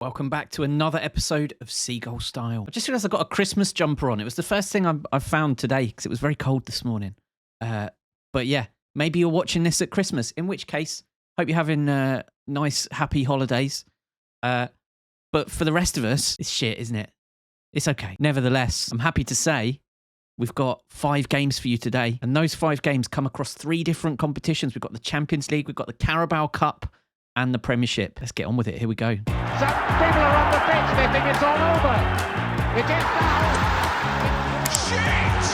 Welcome back to another episode of Seagull Style. I just realised I got a Christmas jumper on. It was the first thing I found today because it was very cold this morning. But yeah, maybe you're watching this at Christmas, in which case, hope you're having nice, happy holidays. But for the rest of us, it's shit, isn't it? It's okay. Nevertheless, I'm happy to say we've got 5 games for you today. And those 5 games come across 3 different competitions. We've got the Champions League, we've got the Carabao Cup, and the Premiership. Let's get on with it. Here we go. Some people are on the pitch. They think it's all over. It is now. Shit!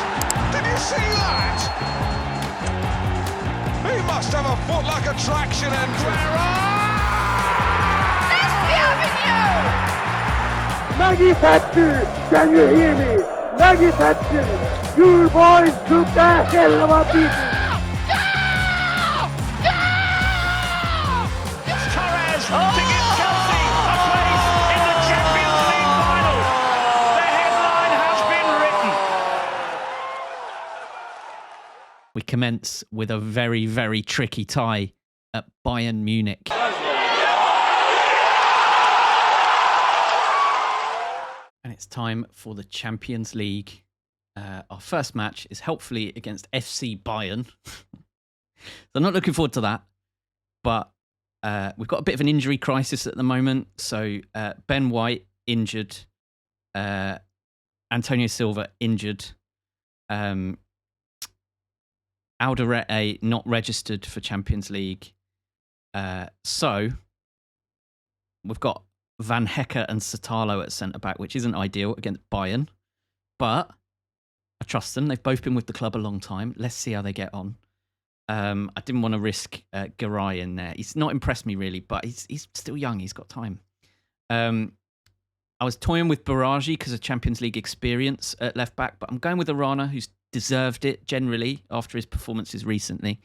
Did you see that? He must have a foot like a traction engine. That's the avenue! Maggie Thatcher, can you hear me? Maggie Thatcher, you boys took the hell of a beating. To give Chelsea a place in the Champions League final. The headline has been written. We commence with a very, very tricky tie at Bayern Munich. And it's time for the Champions League. Our first match is helpfully against FC Bayern. So I'm not looking forward to that. But we've got a bit of an injury crisis at the moment. So Ben White injured, Antonio Silva injured, Alderete not registered for Champions League. So we've got Van Hecke and Satalo at centre-back, which isn't ideal against Bayern. But I trust them. They've both been with the club a long time. Let's see how they get on. I didn't want to risk Garay in there. He's not impressed me really, but he's still young. He's got time. I was toying with Baraji because of Champions League experience at left back, but I'm going with Arana, who's deserved it generally after his performances recently.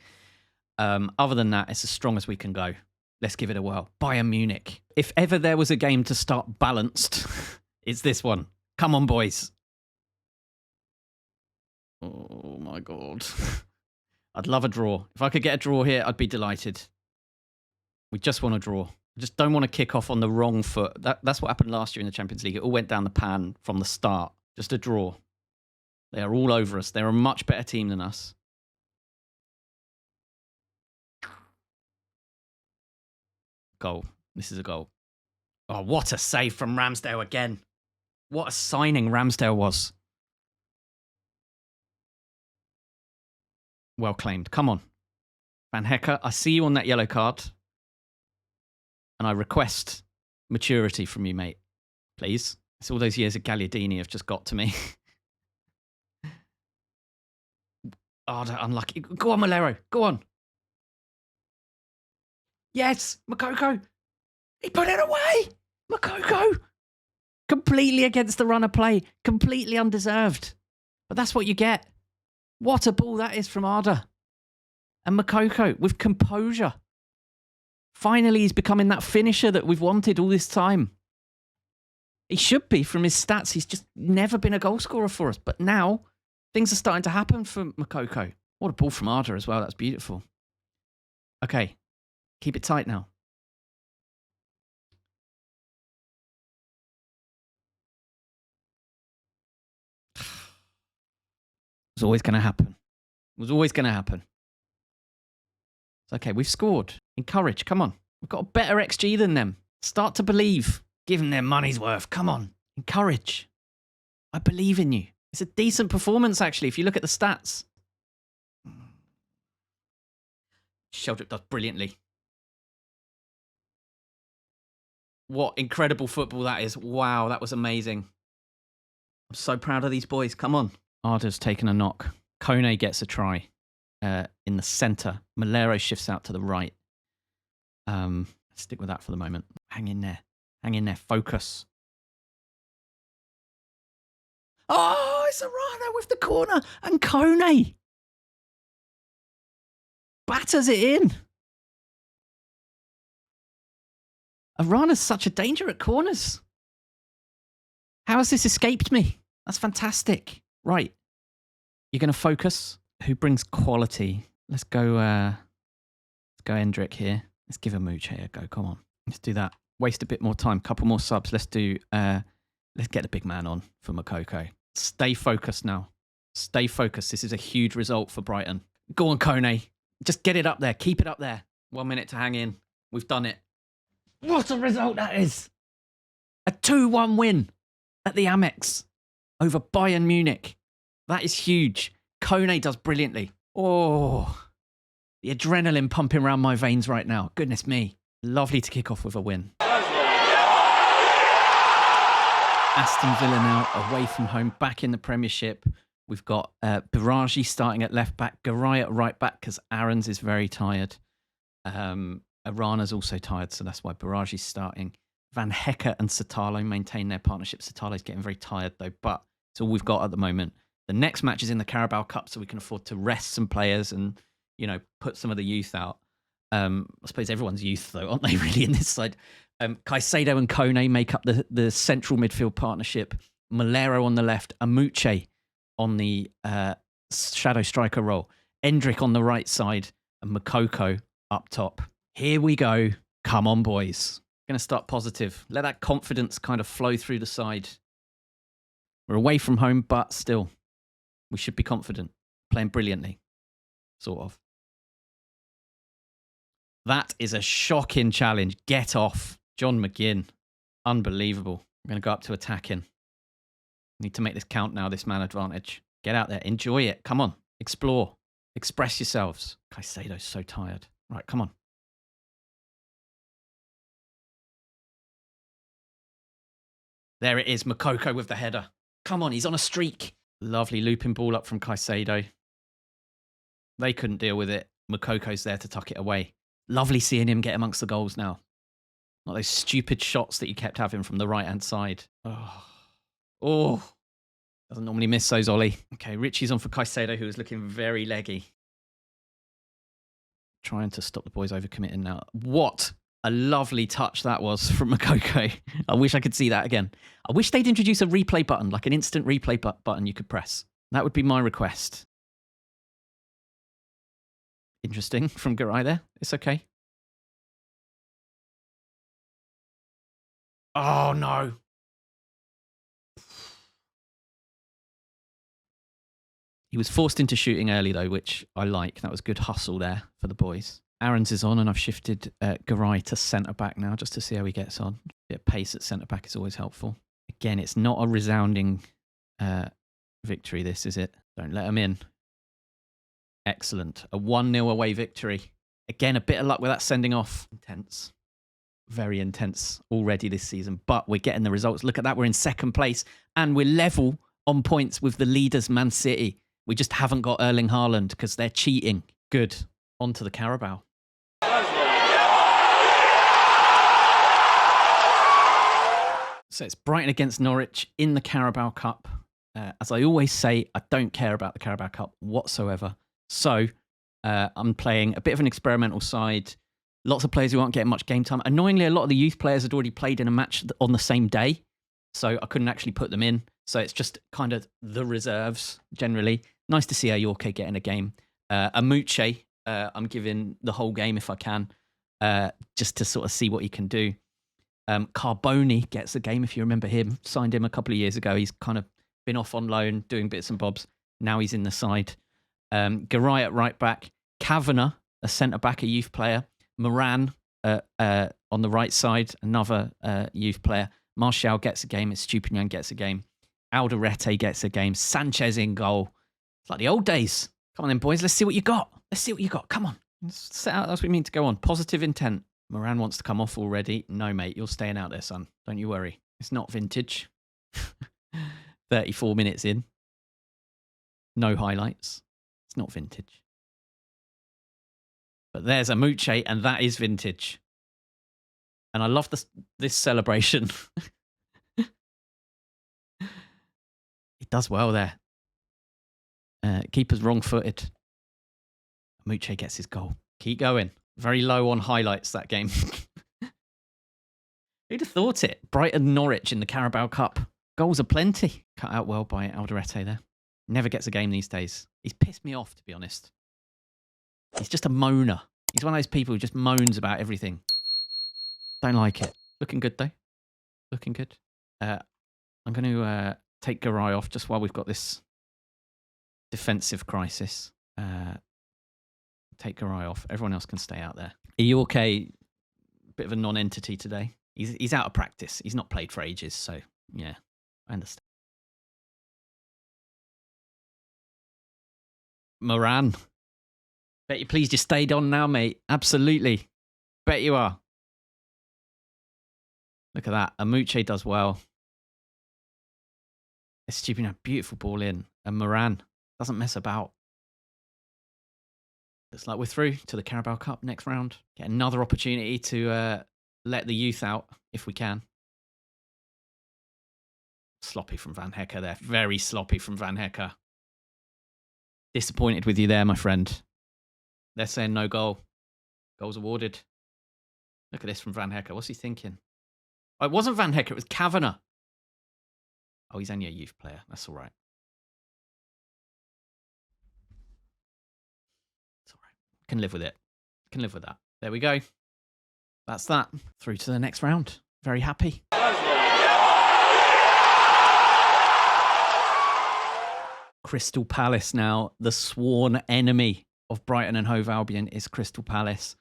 Other than that, it's as strong as we can go. Let's give it a whirl. Bayern Munich. If ever there was a game to start balanced, it's this one. Come on, boys. Oh my God. I'd love a draw. If I could get a draw here, I'd be delighted. We just want a draw. I just don't want to kick off on the wrong foot. That's what happened last year in the Champions League. It all went down the pan from the start. Just a draw. They are all over us. They're a much better team than us. Goal. This is a goal. Oh, what a save from Ramsdale again. What a signing Ramsdale was. Well claimed. Come on. Van Hecke, I see you on that yellow card. And I request maturity from you, mate. Please. It's all those years of Gagliardini have just got to me. Oh, unlucky. Go on, Malero. Go on. Yes, Makoko. He put it away. Makoko. Completely against the run of play. Completely undeserved. But that's what you get. What a ball that is from Arda. And Makoko with composure. Finally, he's becoming that finisher that we've wanted all this time. He should be from his stats. He's just never been a goal scorer for us. But now, things are starting to happen for Makoko. What a ball from Arda as well. That's beautiful. Okay, keep it tight now. It was always going to happen. It was always going to happen. It's okay, we've scored. Encourage, come on. We've got a better XG than them. Start to believe. Give them their money's worth. Come on. Encourage. I believe in you. It's a decent performance, actually, if you look at the stats. Sheldrick does brilliantly. What incredible football that is. Wow, that was amazing. I'm so proud of these boys. Come on. Arda's taken a knock. Kone gets a try in the centre. Malero shifts out to the right. Stick with that for the moment. Hang in there. Hang in there. Focus. Oh, it's Arana with the corner. And Kone batters it in. Arana's such a danger at corners. How has this escaped me? That's fantastic. Right. You're going to focus. Who brings quality? Let's go Hendrick here. Let's give a mooch here a go. Come on. Let's do that. waste a bit more time. Couple more subs. Let's get the big man on for Makoko. Stay focused now. Stay focused. This is a huge result for Brighton. Go on, Kone. Just get it up there. Keep it up there. 1 minute to hang in. We've done it. What a result that is. A 2-1 win at the Amex over Bayern Munich. That is huge. Kone does brilliantly. Oh, the adrenaline pumping around my veins right now. Goodness me. Lovely to kick off with a win. Aston Villa now away from home, back in the Premiership. We've got Biraji starting at left back, Garay at right back because Aarons is very tired. Arana's also tired, so that's why Biraji's starting. Van Hecke and Satalo maintain their partnership. Satalo's getting very tired though, but it's all we've got at the moment. The next match is in the Carabao Cup, so we can afford to rest some players and, put some of the youth out. I suppose everyone's youth though, aren't they really in this side? Caicedo and Kone make up the central midfield partnership. Malero on the left, Amuche on the shadow striker role, Endrick on the right side, and Makoko up top. Here we go. Come on, boys. Going to start positive. Let that confidence kind of flow through the side. We're away from home, but still, we should be confident. Playing brilliantly, sort of. That is a shocking challenge. Get off. John McGinn. Unbelievable. I'm going to go up to attacking. Need to make this count now, this man advantage. Get out there. Enjoy it. Come on. Explore. Express yourselves. Caicedo's so tired. Right, come on. There it is. Makoko with the header. Come on, he's on a streak. Lovely looping ball up from Caicedo. They couldn't deal with it. Makoko's there to tuck it away. Lovely seeing him get amongst the goals now. Not those stupid shots that you kept having from the right-hand side. Oh. Doesn't normally miss those, Ollie. Okay, Richie's on for Caicedo, who is looking very leggy. Trying to stop the boys overcommitting now. What a lovely touch that was from Makoko. I wish I could see that again. I wish they'd introduce a replay button, like an instant replay button you could press. That would be my request. Interesting from Garay there. It's okay. Oh, no. He was forced into shooting early, though, which I like. That was good hustle there for the boys. Aarons is on, and I've shifted Garay to centre-back now, just to see how he gets on. A bit of pace at centre-back is always helpful. Again, it's not a resounding victory, this, is it? Don't let them in. Excellent. A 1-0 away victory. Again, a bit of luck with that sending off. Intense. Very intense already this season, but we're getting the results. Look at that. We're in second place, and we're level on points with the leaders, Man City. We just haven't got Erling Haaland because they're cheating. Good. On to the Carabao. So it's Brighton against Norwich in the Carabao Cup. As I always say, I don't care about the Carabao Cup whatsoever. So I'm playing a bit of an experimental side. Lots of players who aren't getting much game time. Annoyingly, a lot of the youth players had already played in a match on the same day. So I couldn't actually put them in. So it's just kind of the reserves generally. Nice to see Ayorke getting a game. Amuche, I'm giving the whole game if I can, just to sort of see what he can do. Carboni gets a game, if you remember him. Signed him a couple of years ago. He's kind of been off on loan, doing bits and bobs. Now he's in the side. Garay at right back. Kavanagh, a centre-back, a youth player. Moran on the right side, another youth player. Martial gets a game. Estupinian gets a game. Alderete gets a game. Sanchez in goal. It's like the old days. Come on then, boys. Let's see what you got. Let's see what you got. Come on. Let's set out. That's what we mean to go on. Positive intent. Moran wants to come off already. No, mate. You're staying out there, son. Don't you worry. It's not vintage. 34 minutes in. No highlights. It's not vintage. But there's Amuche, and that is vintage. And I love this celebration. He does well there. Keeper's wrong-footed. Amuche gets his goal. Keep going. Very low on highlights that game. Who'd have thought it? Brighton Norwich in the Carabao Cup. Goals are plenty. Cut out well by Alderete there. Never gets a game these days. He's pissed me off, to be honest. He's just a moaner. He's one of those people who just moans about everything. Don't like it. Looking good, though. Looking good. I'm going to take Garay off just while we've got this defensive crisis. Take Garay off. Everyone else can stay out there. Are you okay? Bit of a non-entity today. He's out of practice. He's not played for ages, so yeah, I understand. Moran. Bet you pleased you stayed on now, mate. Absolutely. Bet you are. Look at that. Amuche does well. Estupinian, beautiful ball in. And Moran doesn't mess about. Looks like we're through to the Carabao Cup next round. Get another opportunity to let the youth out if we can. Sloppy from Van Hecker there. Very sloppy from Van Hecker. Disappointed with you there, my friend. They're saying no goal. Goals awarded. Look at this from Van Hecker. What's he thinking? Oh, it wasn't Van Hecker. It was Kavanagh. Oh, he's only a youth player. That's all right. It's all right. Can live with it. Can live with that. There we go. That's that. Through to the next round. Very happy. Crystal Palace now. The sworn enemy of Brighton and Hove Albion is Crystal Palace.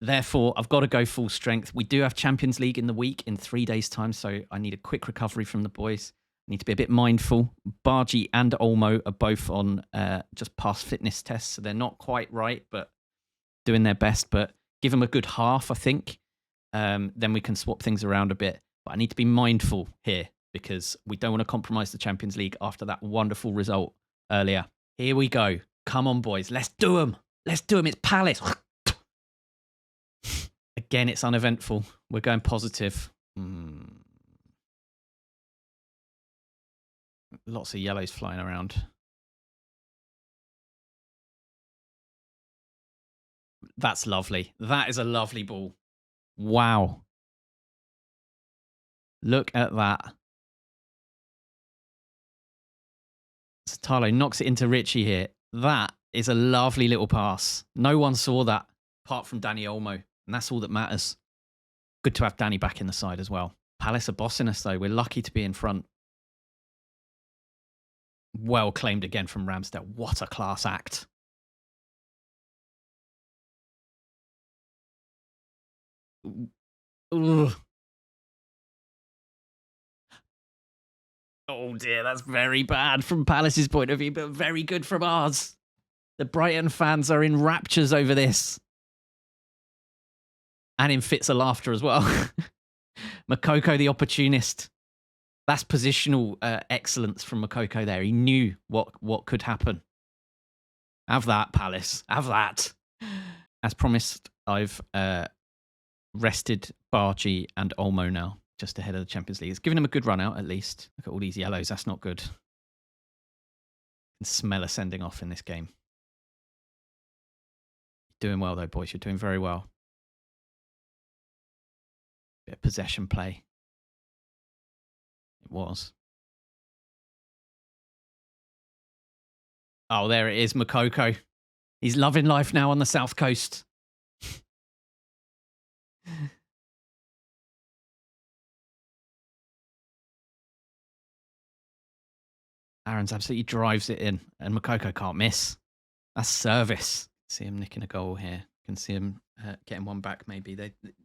Therefore, I've got to go full strength. We do have Champions League in the week in 3 days' time, so I need a quick recovery from the boys. I need to be a bit mindful. Bargi and Olmo are both on just past fitness tests, so they're not quite right, but doing their best. But give them a good half, I think. Then we can swap things around a bit. But I need to be mindful here because we don't want to compromise the Champions League after that wonderful result earlier. Here we go. Come on, boys. Let's do them. Let's do them. It's Palace. Again, it's uneventful. We're going positive. Lots of yellows flying around. That's lovely. That is a lovely ball. Wow. Look at that. Satalo knocks it into Richie here. That is a lovely little pass. No one saw that apart from Danny Olmo. And that's all that matters. Good to have Danny back in the side as well. Palace are bossing us, though. We're lucky to be in front. Well claimed again from Ramsdale. What a class act. Ugh. Oh dear, that's very bad from Palace's point of view, but very good from ours. The Brighton fans are in raptures over this. And in fits of laughter as well. Makoko, the opportunist. That's positional excellence from Makoko there. He knew what could happen. Have that, Palace. Have that. As promised, I've rested Bargi and Olmo now, just ahead of the Champions League. It's given him a good run out, at least. Look at all these yellows. That's not good. I can smell a sending off in this game. You're doing well, though, boys. You're doing very well. Bit of possession play. It was. Oh, there it is, Makoko. He's loving life now on the South Coast. Aaron's absolutely drives it in, and Makoko can't miss. That's service. See him nicking a goal here. Can see him getting one back, maybe.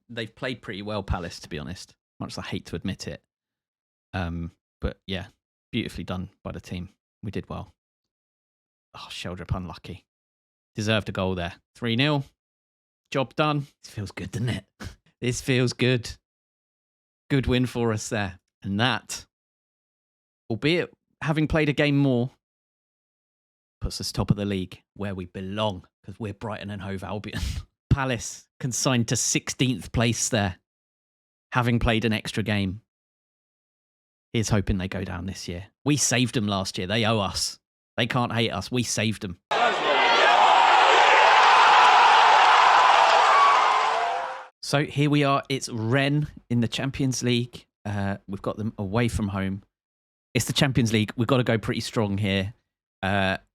They've played pretty well, Palace, to be honest. Much as I hate to admit it. But yeah, beautifully done by the team. We did well. Oh, Sheldrip unlucky. Deserved a goal there. 3-0. Job done. This feels good, doesn't it? This feels good. Good win for us there. And that, albeit having played a game more, puts us top of the league where we belong because we're Brighton and Hove Albion. Palace consigned to 16th place there, having played an extra game. Here's hoping they go down this year. We saved them last year. They owe us. They can't hate us. We saved them. So here we are. It's Rennes in the Champions League. We've got them away from home. It's the Champions League. We've got to go pretty strong here.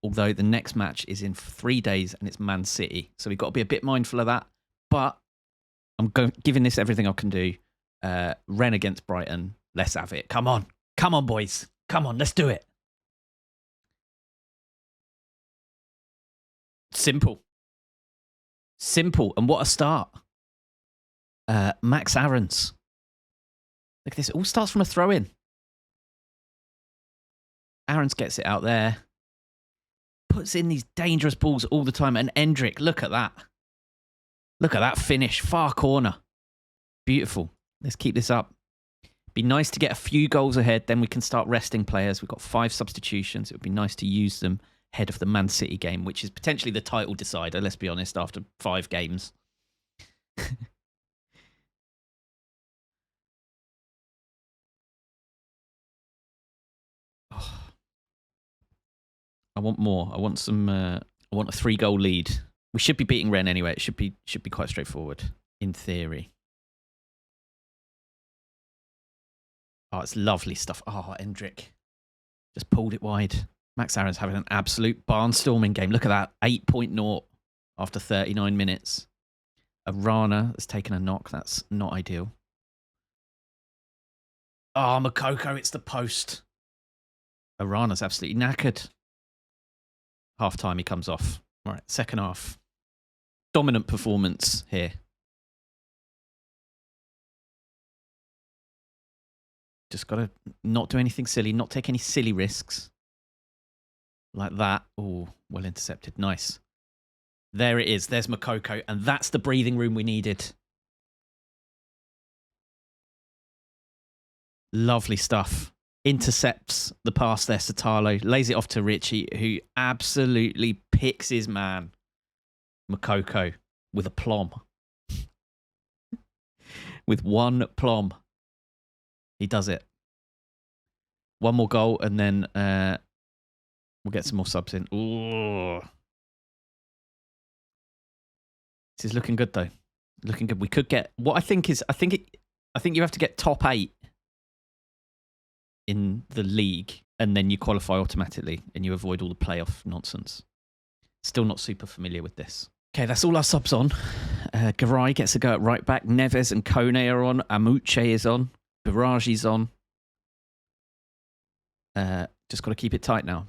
Although the next match is in 3 days and it's Man City. So we've got to be a bit mindful of that. But giving this everything I can do. Rennes against Brighton. Let's have it. Come on. Come on, boys. Come on, let's do it. Simple. Simple. And what a start. Max Aarons. Look at this. It all starts from a throw-in. Aarons gets it out there. Puts in these dangerous balls all the time. And Endrick, look at that. Look at that finish. Far corner. Beautiful. Let's keep this up. Be nice to get a few goals ahead. Then we can start resting players. We've got 5 substitutions. It would be nice to use them ahead of the Man City game, which is potentially the title decider, let's be honest, after 5 games. Oh. I want more. I want some. I want a 3-goal lead. We should be beating Rennes anyway. It should be quite straightforward in theory. Oh, it's lovely stuff. Oh, Endrick just pulled it wide. Max Aarons having an absolute barnstorming game. Look at that. 8.0 after 39 minutes. Arana has taken a knock. That's not ideal. Oh, Makoko, it's the post. Arana's absolutely knackered. Half time, he comes off. All right, second half. Dominant performance here. Just got to not do anything silly, not take any silly risks. Like that. Oh, well intercepted. Nice. There it is. There's Makoko. And that's the breathing room we needed. Lovely stuff. Intercepts the pass there, Satalo. Lays it off to Richie, who absolutely picks his man. Makoko with a plum. With one plum. He does it. One more goal and then we'll get some more subs in. Ooh. This is looking good though. Looking good. We could get what I think is I think you have to get top 8 in the league and then you qualify automatically and you avoid all the playoff nonsense. Still not super familiar with this. Okay, that's all our subs on. Garay gets a go at right back. Neves and Kone are on. Amuche is on. Baraji's on. Just got to keep it tight now.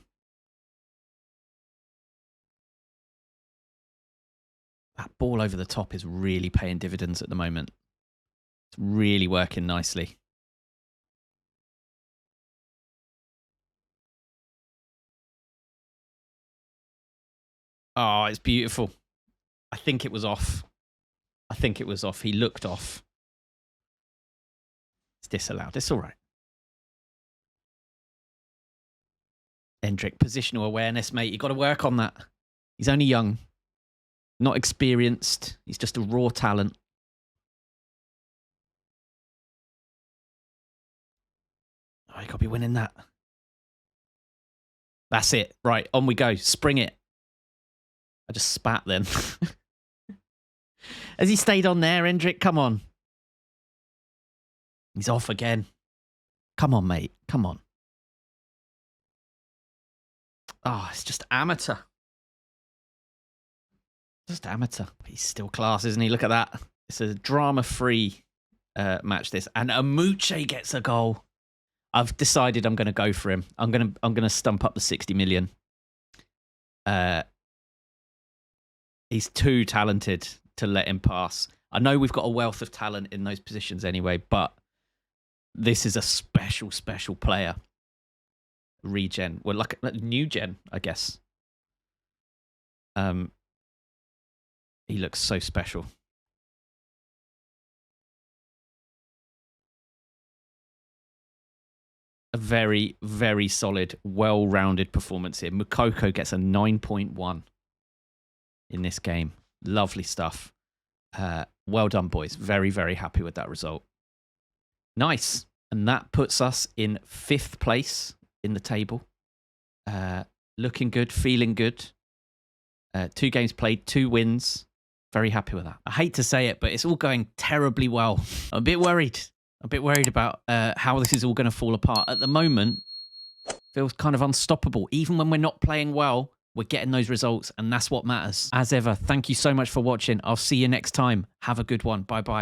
That ball over the top is really paying dividends at the moment. It's really working nicely. Oh, it's beautiful. I think it was off. I think it was off. He looked off. It's disallowed. It's all right. Endrick, positional awareness, mate. You got to work on that. He's only young, not experienced. He's just a raw talent. Oh, you got to be winning that. That's it. Right, on we go. Spring it. I just spat then. Has he stayed on there, Endrick? Come on. He's off again. Come on, mate. Come on. Oh, it's just amateur. Just amateur. He's still class, isn't he? Look at that. It's a drama-free match, this. And Amuche gets a goal. I've decided I'm going to go for him. I'm going to stump up the 60 million. He's too talented to let him pass. I know we've got a wealth of talent in those positions anyway, but this is a special, special player. Regen. Well, like a new gen, I guess. He looks so special. A very, very solid, well-rounded performance here. Mukoko gets a 9.1 in this game. Lovely stuff. Well done, boys. Very, very happy with that result. Nice. And that puts us in 5th place in the table. Looking good, feeling good. 2 games played, 2 wins. Very happy with that. I hate to say it, but it's all going terribly well. I'm a bit worried. I'm a bit worried about how this is all going to fall apart. At the moment, feels kind of unstoppable. Even when we're not playing well, we're getting those results, and that's what matters. As ever, thank you so much for watching. I'll see you next time. Have a good one. Bye-bye.